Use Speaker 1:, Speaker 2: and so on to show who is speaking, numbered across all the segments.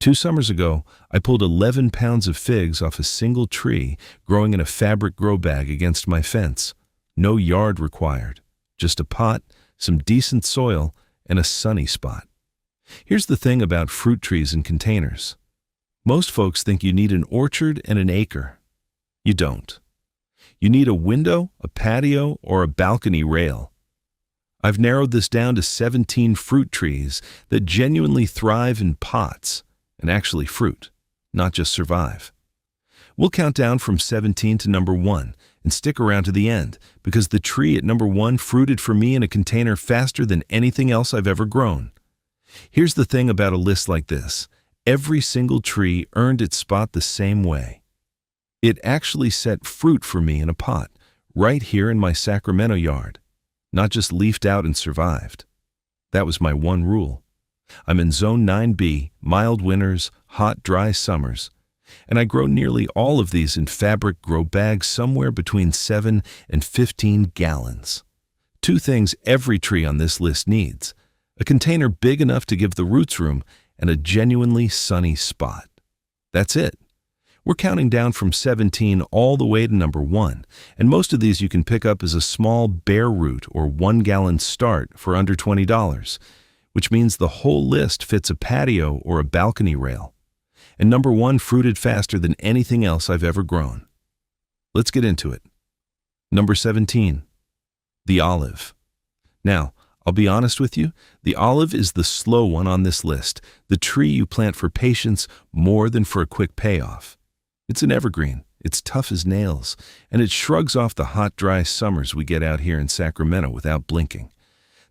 Speaker 1: 2 summers ago, I pulled 11 pounds of figs off a single tree growing in a fabric grow bag against my fence. No yard required, just a pot, some decent soil, and a sunny spot. Here's the thing about fruit trees in containers. Most folks think you need an orchard and an acre. You don't. You need a window, a patio, or a balcony rail. I've narrowed this down to 17 fruit trees that genuinely thrive in pots and actually fruit, not just survive. We'll count down from 17 to number 1 and stick around to the end because the tree at number 1 fruited for me in a container faster than anything else I've ever grown. Here's the thing about a list like this. Every single tree earned its spot the same way. It actually set fruit for me in a pot, right here in my Sacramento yard, not just leafed out and survived. That was my one rule. I'm in Zone 9B, mild winters, hot, dry summers, and I grow nearly all of these in fabric grow bags somewhere between 7 and 15 gallons. 2 things every tree on this list needs: a container big enough to give the roots room and a genuinely sunny spot. That's it. We're counting down from 17 all the way to number 1, and most of these you can pick up as a small bare root or 1-gallon start for under $20, which means the whole list fits a patio or a balcony rail. And number 1 fruited faster than anything else I've ever grown. Let's get into it. Number 17, the olive. Now, I'll be honest with you, the olive is the slow one on this list, the tree you plant for patience more than for a quick payoff. It's an evergreen, it's tough as nails, and it shrugs off the hot, dry summers we get out here in Sacramento without blinking.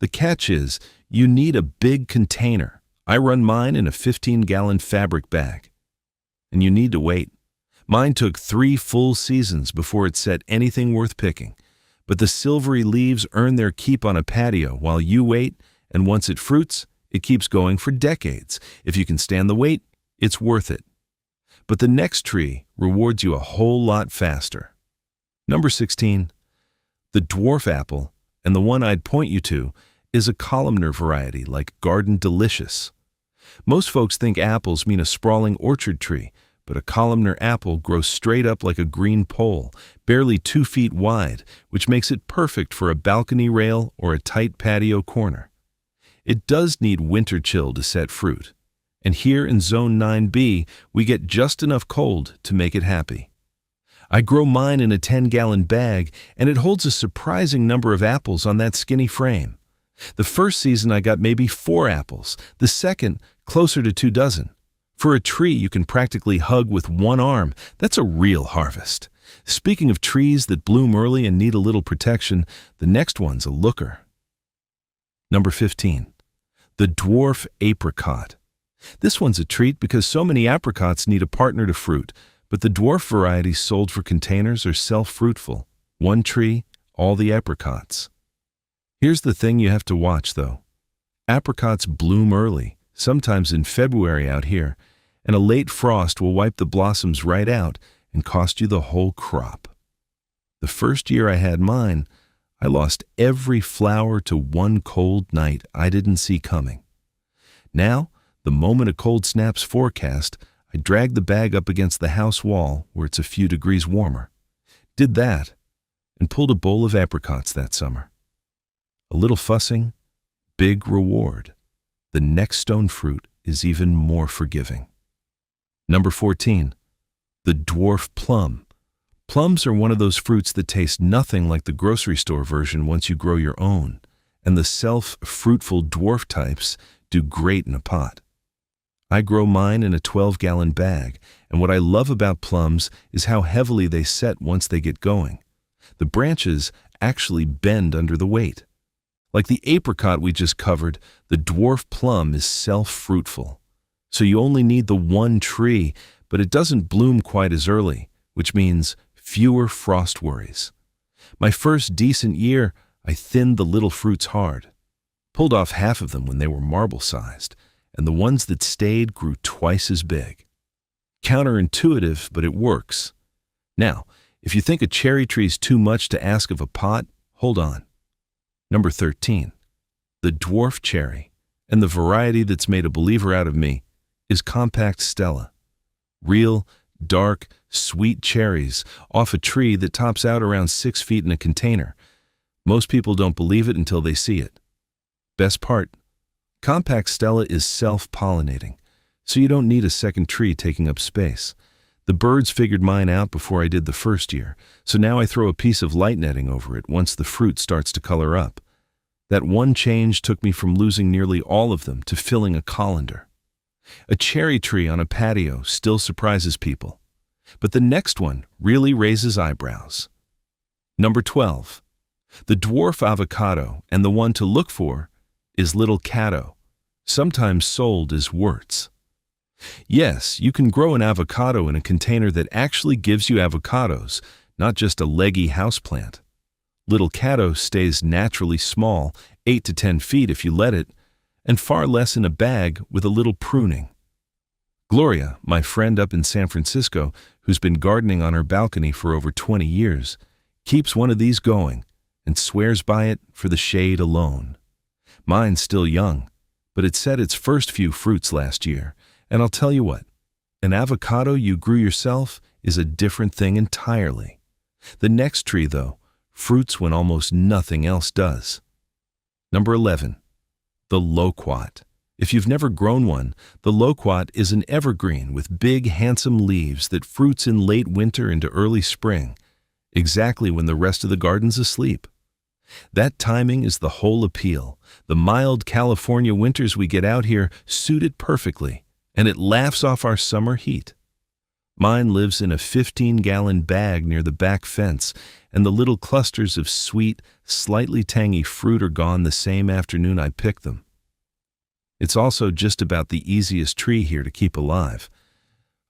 Speaker 1: The catch is, you need a big container. I run mine in a 15-gallon fabric bag. And you need to wait. Mine took 3 full seasons before it set anything worth picking. But the silvery leaves earn their keep on a patio while you wait, and once it fruits, it keeps going for decades. If you can stand the wait, it's worth it. But the next tree rewards you a whole lot faster. Number 16, the dwarf apple, and the one I'd point you to, is a columnar variety like Garden Delicious. Most folks think apples mean a sprawling orchard tree, but a columnar apple grows straight up like a green pole, barely 2 feet wide, which makes it perfect for a balcony rail or a tight patio corner. It does need winter chill to set fruit, and here in Zone 9B, we get just enough cold to make it happy. I grow mine in a 10-gallon bag, and it holds a surprising number of apples on that skinny frame. The first season I got maybe 4 apples, the second closer to 2 dozen. For a tree you can practically hug with one arm, that's a real harvest. Speaking of trees that bloom early and need a little protection, the next one's a looker. Number 15, the dwarf apricot. This one's a treat because so many apricots need a partner to fruit, but the dwarf varieties sold for containers are self-fruitful. 1 tree, all the apricots. Here's the thing you have to watch, though. Apricots bloom early, sometimes in February out here, and a late frost will wipe the blossoms right out and cost you the whole crop. The first year I had mine, I lost every flower to one cold night I didn't see coming. Now, the moment a cold snap's forecast, I drag the bag up against the house wall where it's a few degrees warmer. Did that, and pulled a bowl of apricots that summer. A little fussing, big reward. The next stone fruit is even more forgiving. Number 14, the dwarf plum. Plums are one of those fruits that taste nothing like the grocery store version once you grow your own, and the self-fruitful dwarf types do great in a pot. I grow mine in a 12-gallon bag, and what I love about plums is how heavily they set once they get going. The branches actually bend under the weight. Like the apricot we just covered, the dwarf plum is self-fruitful. So you only need the 1 tree, but it doesn't bloom quite as early, which means fewer frost worries. My first decent year, I thinned the little fruits hard. Pulled off half of them when they were marble-sized, and the ones that stayed grew twice as big. Counterintuitive, but it works. Now, if you think a cherry tree's too much to ask of a pot, hold on. Number 13, the dwarf cherry, and the variety that's made a believer out of me, is compact Stella. Real, dark, sweet cherries off a tree that tops out around 6 feet in a container. Most people don't believe it until they see it. Best part, compact Stella is self-pollinating, so you don't need a second tree taking up space. The birds figured mine out before I did the first year, so now I throw a piece of light netting over it once the fruit starts to color up. That one change took me from losing nearly all of them to filling a colander. A cherry tree on a patio still surprises people, but the next one really raises eyebrows. Number 12. The dwarf avocado, and the one to look for is little caddo, sometimes sold as wurts. Yes, you can grow an avocado in a container that actually gives you avocados, not just a leggy houseplant. Little caddo stays naturally small, 8 to 10 feet if you let it, and far less in a bag with a little pruning. Gloria, my friend up in San Francisco, who's been gardening on her balcony for over 20 years, keeps one of these going and swears by it for the shade alone. Mine's still young, but it set its first few fruits last year, and I'll tell you what, an avocado you grew yourself is a different thing entirely. The next tree, though, fruits when almost nothing else does. Number 11. The loquat. If you've never grown one, the loquat is an evergreen with big, handsome leaves that fruits in late winter into early spring, exactly when the rest of the garden's asleep. That timing is the whole appeal. The mild California winters we get out here suit it perfectly, and it laughs off our summer heat. Mine lives in a 15-gallon bag near the back fence, and the little clusters of sweet, slightly tangy fruit are gone the same afternoon I picked them. It's also just about the easiest tree here to keep alive.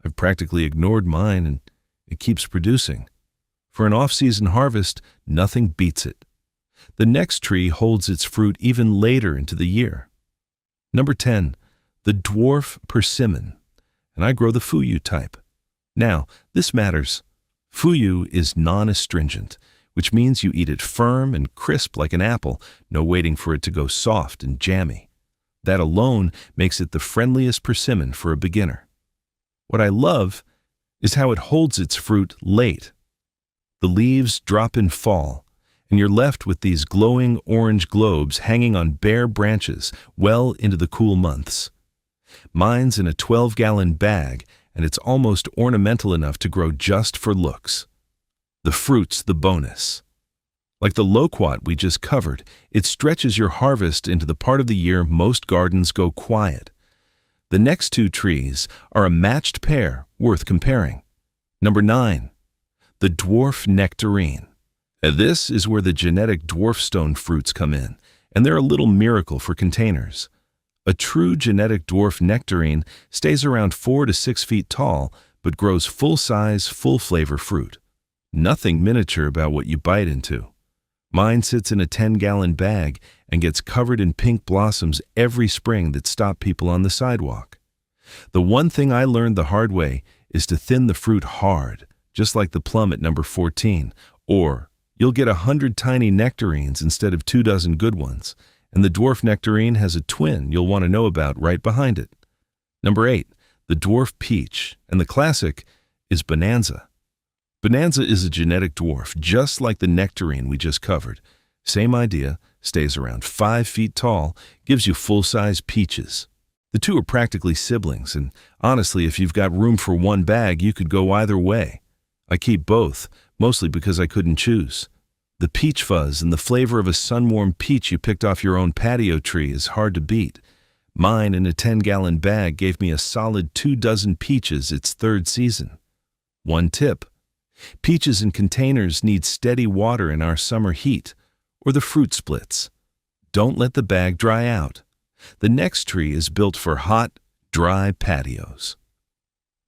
Speaker 1: I've practically ignored mine, and it keeps producing. For an off-season harvest, nothing beats it. The next tree holds its fruit even later into the year. Number 10. The dwarf persimmon, and I grow the Fuyu type. Now, this matters. Fuyu is non-astringent, which means you eat it firm and crisp like an apple, no waiting for it to go soft and jammy. That alone makes it the friendliest persimmon for a beginner. What I love is how it holds its fruit late. The leaves drop in fall, and you're left with these glowing orange globes hanging on bare branches well into the cool months. Mine's in a 12-gallon bag, and it's almost ornamental enough to grow just for looks. The fruit's the bonus. Like the loquat we just covered, it stretches your harvest into the part of the year most gardens go quiet. The next two trees are a matched pair worth comparing. Number 9. The dwarf nectarine. This is where the genetic dwarfstone fruits come in, and they're a little miracle for containers. A true genetic dwarf nectarine stays around 4 to 6 feet tall, but grows full-size, full-flavor fruit. Nothing miniature about what you bite into. Mine sits in a 10-gallon bag and gets covered in pink blossoms every spring that stop people on the sidewalk. The one thing I learned the hard way is to thin the fruit hard, just like the plum at number 14, or you'll get 100 tiny nectarines instead of 24 good ones, and the dwarf nectarine has a twin you'll want to know about right behind it. Number 8, the dwarf peach, and the classic is Bonanza. Bonanza is a genetic dwarf, just like the nectarine we just covered. Same idea, stays around 5 feet tall, gives you full-size peaches. The two are practically siblings, and honestly, if you've got room for one bag, you could go either way. I keep both, mostly because I couldn't choose. The peach fuzz and the flavor of a sun-warmed peach you picked off your own patio tree is hard to beat. Mine in a 10-gallon bag gave me a solid 24 peaches its third season. One tip: peaches in containers need steady water in our summer heat, or the fruit splits. Don't let the bag dry out. The next tree is built for hot, dry patios.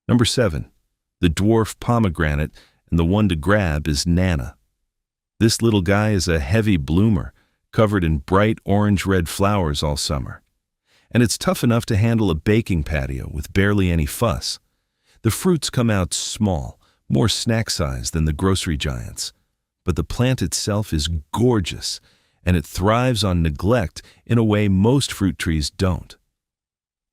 Speaker 1: Number 7, the dwarf pomegranate, and the one to grab is Nana. This little guy is a heavy bloomer, covered in bright orange-red flowers all summer. And it's tough enough to handle a baking patio with barely any fuss. The fruits come out small, more snack-sized than the grocery giants. But the plant itself is gorgeous, and it thrives on neglect in a way most fruit trees don't.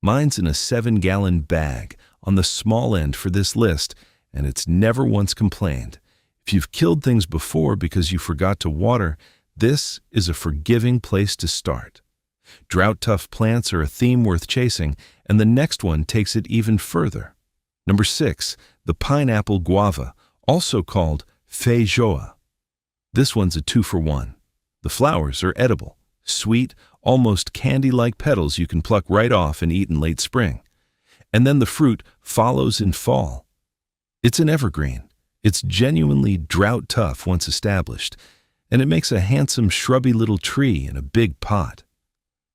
Speaker 1: Mine's in a 7-gallon bag, on the small end for this list, and it's never once complained. If you've killed things before because you forgot to water, this is a forgiving place to start. Drought-tough plants are a theme worth chasing, and the next one takes it even further. Number 6, the pineapple guava, also called feijoa. This one's a 2-for-1. The flowers are edible, sweet, almost candy-like petals you can pluck right off and eat in late spring. And then the fruit follows in fall. It's an evergreen. It's genuinely drought-tough once established, and it makes a handsome shrubby little tree in a big pot.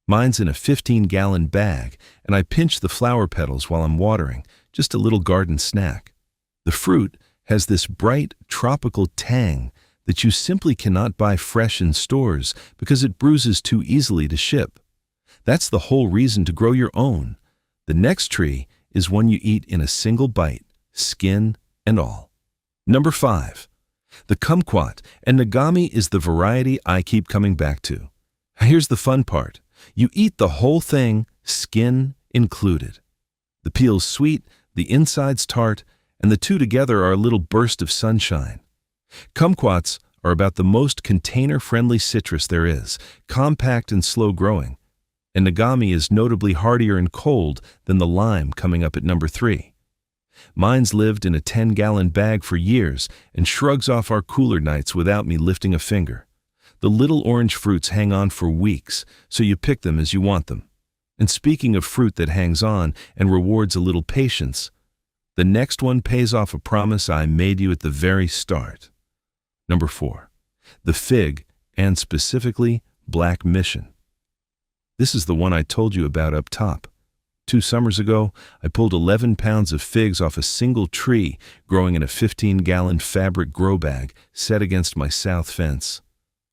Speaker 1: Mine's in a 15-gallon bag, and I pinch the flower petals while I'm watering, just a little garden snack. The fruit has this bright, tropical tang that you simply cannot buy fresh in stores because it bruises too easily to ship. That's the whole reason to grow your own. The next tree is one you eat in a single bite, skin and all. Number 5. The kumquat, and nagami is the variety I keep coming back to. Here's the fun part. You eat the whole thing, skin included. The peel's sweet, the inside's tart, and the two together are a little burst of sunshine. Kumquats are about the most container-friendly citrus there is, compact and slow-growing, and nagami is notably hardier and cold than the lime coming up at number 3. Mine's lived in a 10-gallon bag for years and shrugs off our cooler nights without me lifting a finger. The little orange fruits hang on for weeks, so you pick them as you want them. And speaking of fruit that hangs on and rewards a little patience, the next one pays off a promise I made you at the very start. Number 4. The fig, and specifically Black Mission. This is the one I told you about up top. 2 summers ago, I pulled 11 pounds of figs off a single tree growing in a 15-gallon fabric grow bag set against my south fence.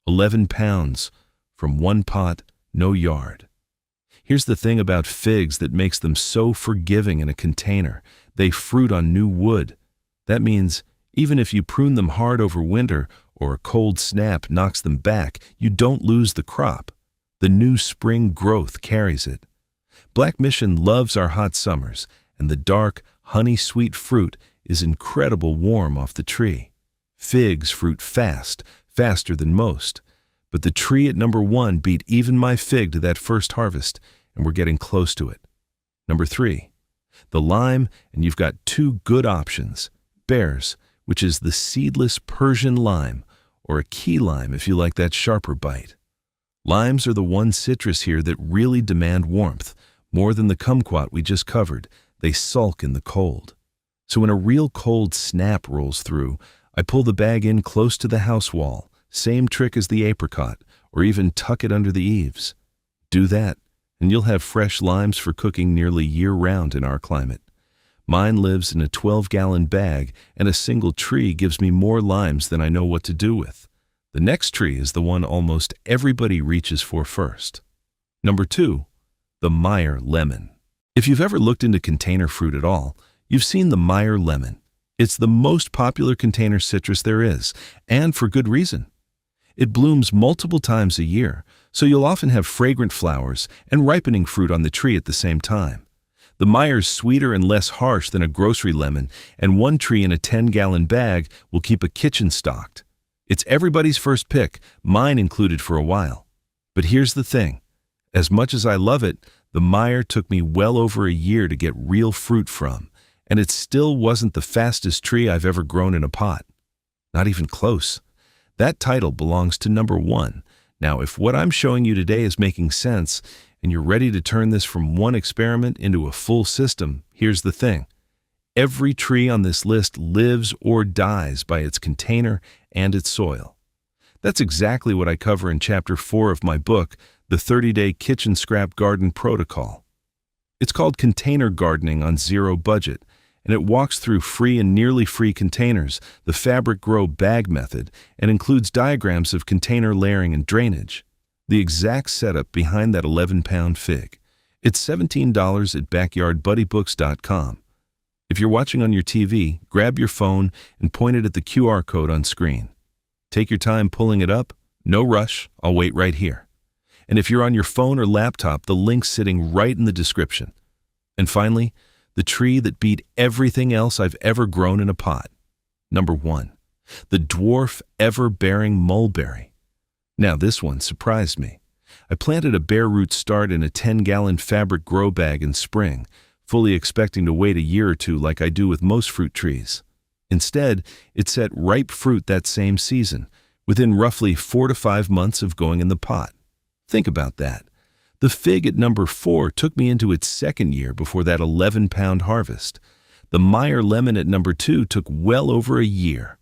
Speaker 1: 11 pounds from one pot, no yard. Here's the thing about figs that makes them so forgiving in a container. They fruit on new wood. That means even if you prune them hard over winter or a cold snap knocks them back, you don't lose the crop. The new spring growth carries it. Black Mission loves our hot summers, and the dark, honey-sweet fruit is incredible warm off the tree. Figs fruit fast, faster than most, but the tree at number 1 beat even my fig to that first harvest, and we're getting close to it. Number 3, the lime, and you've got 2 good options. Bears, which is the seedless Persian lime, or a key lime if you like that sharper bite. Limes are the one citrus here that really demand warmth. More than the kumquat we just covered, they sulk in the cold. So when a real cold snap rolls through, I pull the bag in close to the house wall, same trick as the apricot, or even tuck it under the eaves. Do that, and you'll have fresh limes for cooking nearly year-round in our climate. Mine lives in a 12-gallon bag, and a single tree gives me more limes than I know what to do with. The next tree is the one almost everybody reaches for first. Number 2, the Meyer lemon. If you've ever looked into container fruit at all, you've seen the Meyer lemon. It's the most popular container citrus there is, and for good reason. It blooms multiple times a year, so you'll often have fragrant flowers and ripening fruit on the tree at the same time. The Meyer's sweeter and less harsh than a grocery lemon, and one tree in a 10-gallon bag will keep a kitchen stocked. It's everybody's first pick, mine included for a while. But here's the thing. As much as I love it, the Meyer took me well over a year to get real fruit from, and it still wasn't the fastest tree I've ever grown in a pot. Not even close. That title belongs to number 1. Now, if what I'm showing you today is making sense, and you're ready to turn this from one experiment into a full system, here's the thing. Every tree on this list lives or dies by its container and its soil. That's exactly what I cover in Chapter 4 of my book, The 30-Day Kitchen Scrap Garden Protocol. It's called Container Gardening on Zero Budget, and it walks through free and nearly free containers, the fabric grow bag method, and includes diagrams of container layering and drainage. The exact setup behind that 11-pound fig. It's $17 at backyardbuddybooks.com. If you're watching on your TV, grab your phone and point it at the QR code on screen. Take your time pulling it up. No rush. I'll wait right here. And if you're on your phone or laptop, the link's sitting right in the description. And finally, the tree that beat everything else I've ever grown in a pot. Number 1. The dwarf ever-bearing mulberry. Now this one surprised me. I planted a bare root start in a 10-gallon fabric grow bag in spring, fully expecting to wait a year or two like I do with most fruit trees. Instead, it set ripe fruit that same season, within roughly 4 to 5 months of going in the pot. Think about that. The fig at number 4 took me into its second year before that 11-pound harvest. The Meyer lemon at number 2 took well over a year.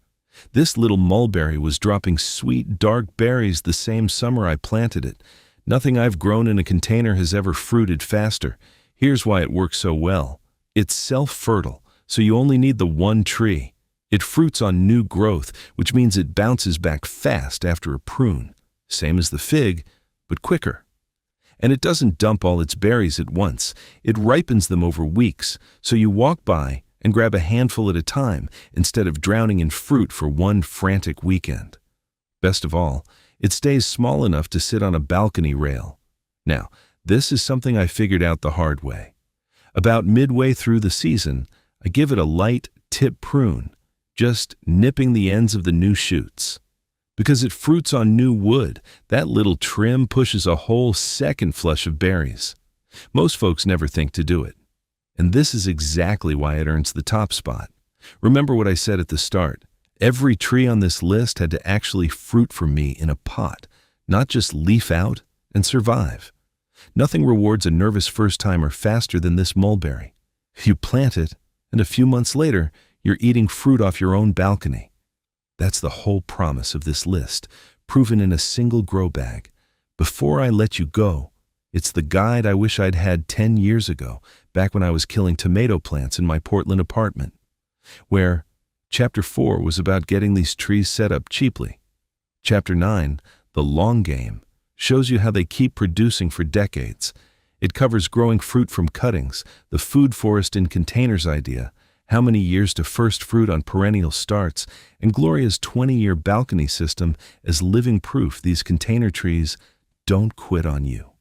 Speaker 1: This little mulberry was dropping sweet, dark berries the same summer I planted it. Nothing I've grown in a container has ever fruited faster. Here's why it works so well. It's self-fertile, so you only need the one tree. It fruits on new growth, which means it bounces back fast after a prune. Same as the fig, but quicker. And it doesn't dump all its berries at once. It ripens them over weeks, so you walk by and grab a handful at a time instead of drowning in fruit for one frantic weekend. Best of all, it stays small enough to sit on a balcony rail. Now, this is something I figured out the hard way. About midway through the season, I give it a light tip prune, just nipping the ends of the new shoots. Because it fruits on new wood, that little trim pushes a whole second flush of berries. Most folks never think to do it. And this is exactly why it earns the top spot. Remember what I said at the start. Every tree on this list had to actually fruit for me in a pot, not just leaf out and survive. Nothing rewards a nervous first-timer faster than this mulberry. You plant it, and a few months later, you're eating fruit off your own balcony. That's the whole promise of this list, proven in a single grow bag. Before I let you go, it's the guide I wish I'd had 10 years ago, back when I was killing tomato plants in my Portland apartment, where Chapter 4 was about getting these trees set up cheaply. Chapter 9, The Long Game, shows you how they keep producing for decades. It covers growing fruit from cuttings, the food forest in containers idea, how many years to first fruit on perennial starts, and Gloria's 20-year balcony system as living proof these container trees don't quit on you.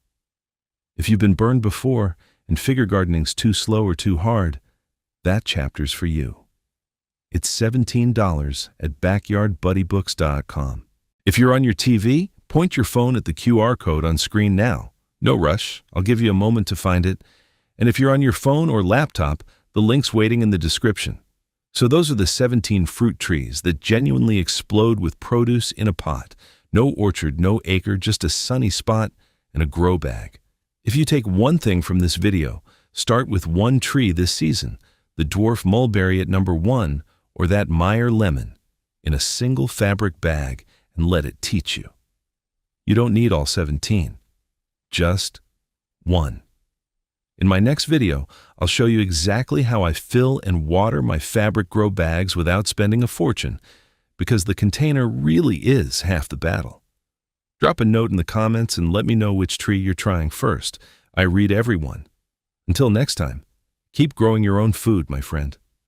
Speaker 1: If you've been burned before and figure gardening's too slow or too hard, that chapter's for you. It's $17 at backyardbuddybooks.com. If you're on your TV, point your phone at the QR code on screen now. No rush, I'll give you a moment to find it. And if you're on your phone or laptop, the link's waiting in the description. So those are the 17 fruit trees that genuinely explode with produce in a pot. No orchard, no acre, just a sunny spot and a grow bag. If you take one thing from this video, start with one tree this season, the dwarf mulberry at number 1, or that Meyer lemon, in a single fabric bag, and let it teach you. You don't need all 17, just one. In my next video, I'll show you exactly how I fill and water my fabric grow bags without spending a fortune, because the container really is half the battle. Drop a note in the comments and let me know which tree you're trying first. I read everyone. Until next time, keep growing your own food, my friend.